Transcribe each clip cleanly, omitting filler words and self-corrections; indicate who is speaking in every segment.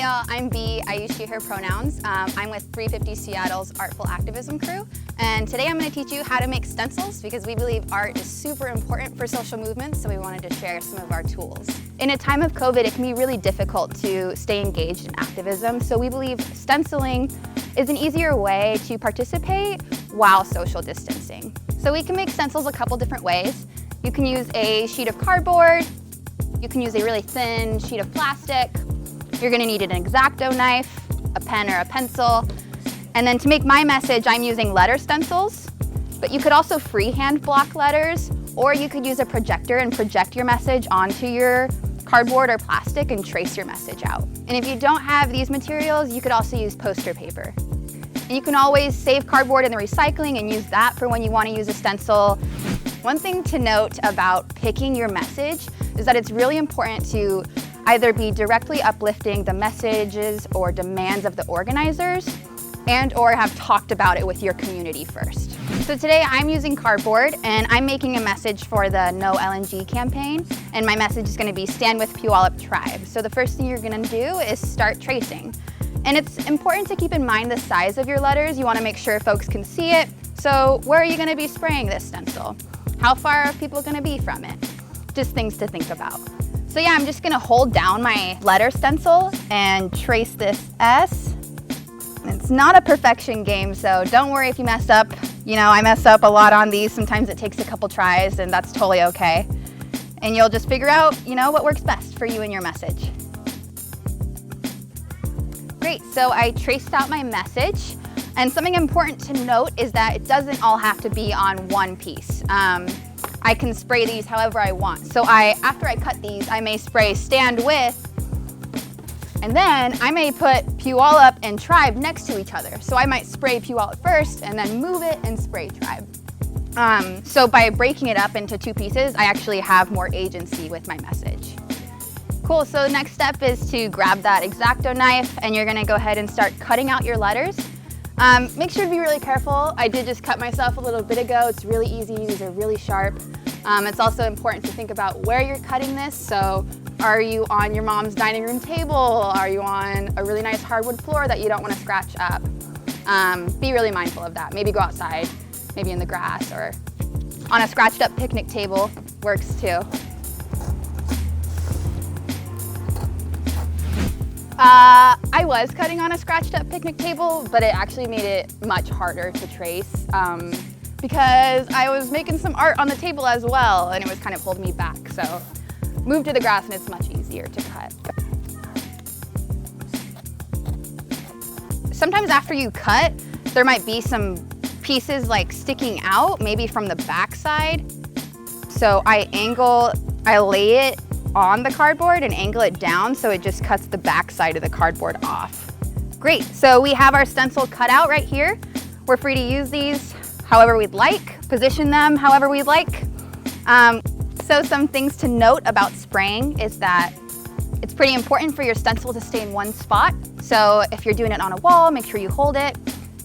Speaker 1: Hey y'all, I'm B. I use she, her pronouns. I'm with 350 Seattle's Artful Activism crew. And today I'm going to teach you how to make stencils because we believe art is super important for social movements, so we wanted to share some of our tools. In a time of COVID, it can be really difficult to stay engaged in activism, so we believe stenciling is an easier way to participate while social distancing. So we can make stencils a couple different ways. You can use a sheet of cardboard, you can use a really thin sheet of plastic. You're going to need an X-Acto knife, a pen or a pencil, and then to make my message, I'm using letter stencils, but you could also freehand block letters, or you could use a projector and project your message onto your cardboard or plastic and trace your message out. And if you don't have these materials, you could also use poster paper. And you can always save cardboard in the recycling and use that for when you want to use a stencil. One thing to note about picking your message is that it's really important to either be directly uplifting the messages or demands of the organizers and or have talked about it with your community first. So today I'm using cardboard and I'm making a message for the No LNG campaign, and my message is going to be stand with Puyallup Tribe. So the first thing you're going to do is start tracing. And it's important to keep in mind the size of your letters. You want to make sure folks can see it. So where are you going to be spraying this stencil? How far are people going to be from it? Just things to think about. So yeah, I'm just gonna hold down my letter stencil and trace this S. It's not a perfection game, so don't worry if you mess up. You know, I mess up a lot on these. Sometimes it takes a couple tries, and that's totally okay. And you'll just figure out, you know, what works best for you and your message. Great, so I traced out my message. And something important to note is that it doesn't all have to be on one piece. I can spray these however I want. So after I cut these, I may spray stand with, and then I may put Puyallup and Tribe next to each other. So I might spray Puyallup first and then move it and spray Tribe. So by breaking it up into two pieces, I actually have more agency with my message. Cool, so the next step is to grab that X-Acto knife and you're gonna go ahead and start cutting out your letters. Make sure to be really careful. I did just cut myself a little bit ago. It's really easy, these are really sharp. It's also important to think about where you're cutting this. So are you on your mom's dining room table? Are you on a really nice hardwood floor that you don't want to scratch up? Be really mindful of that. Maybe go outside, maybe in the grass, or on a scratched up picnic table works too. I was cutting on a scratched up picnic table, but it actually made it much harder to trace because I was making some art on the table as well, and it was kind of holding me back. So moved to the grass and it's much easier to cut. Sometimes after you cut, there might be some pieces like sticking out, maybe from the back side. So I lay it on the cardboard and angle it down so it just cuts the back side of the cardboard off. Great, so we have our stencil cut out right here. We're free to use these however we'd like, position them however we'd like. So some things to note about spraying is that it's pretty important for your stencil to stay in one spot. So if you're doing it on a wall, make sure you hold it.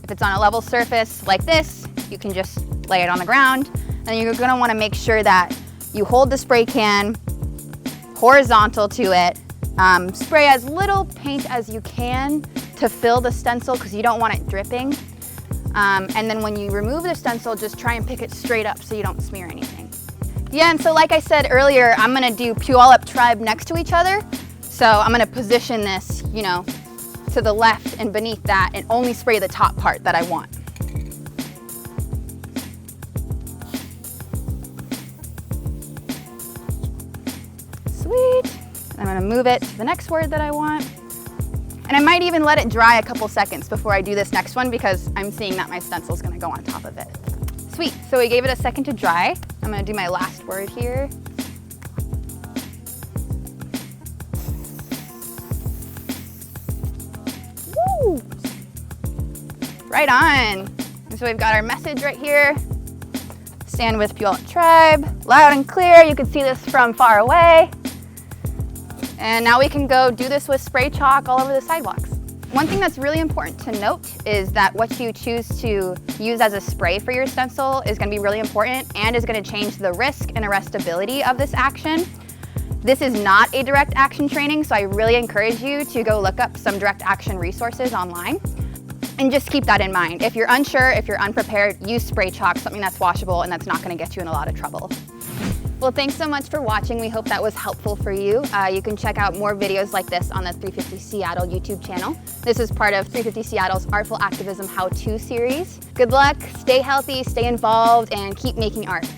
Speaker 1: If it's on a level surface like this, you can just lay it on the ground. And you're gonna wanna make sure that you hold the spray can horizontal to it. Spray as little paint as you can to fill the stencil because you don't want it dripping. And then when you remove the stencil, just try and pick it straight up so you don't smear anything. Yeah, and so like I said earlier, I'm gonna do Puyallup Tribe next to each other. So I'm gonna position this, you know, to the left and beneath that and only spray the top part that I want. Sweet. I'm gonna move it to the next word that I want. And I might even let it dry a couple seconds before I do this next one because I'm seeing that my stencil's gonna go on top of it. Sweet, so we gave it a second to dry. I'm gonna do my last word here. Woo! Right on. And so we've got our message right here. Stand with Puyallup Tribe, loud and clear. You can see this from far away. And now we can go do this with spray chalk all over the sidewalks. One thing that's really important to note is that what you choose to use as a spray for your stencil is going to be really important and is going to change the risk and arrestability of this action. This is not a direct action training, so I really encourage you to go look up some direct action resources online. And just keep that in mind. If you're unsure, if you're unprepared, use spray chalk, something that's washable and that's not going to get you in a lot of trouble. Well, thanks so much for watching. We hope that was helpful for you. You can check out more videos like this on the 350 Seattle YouTube channel. This is part of 350 Seattle's Artful Activism How-To series. Good luck, stay healthy, stay involved, and keep making art.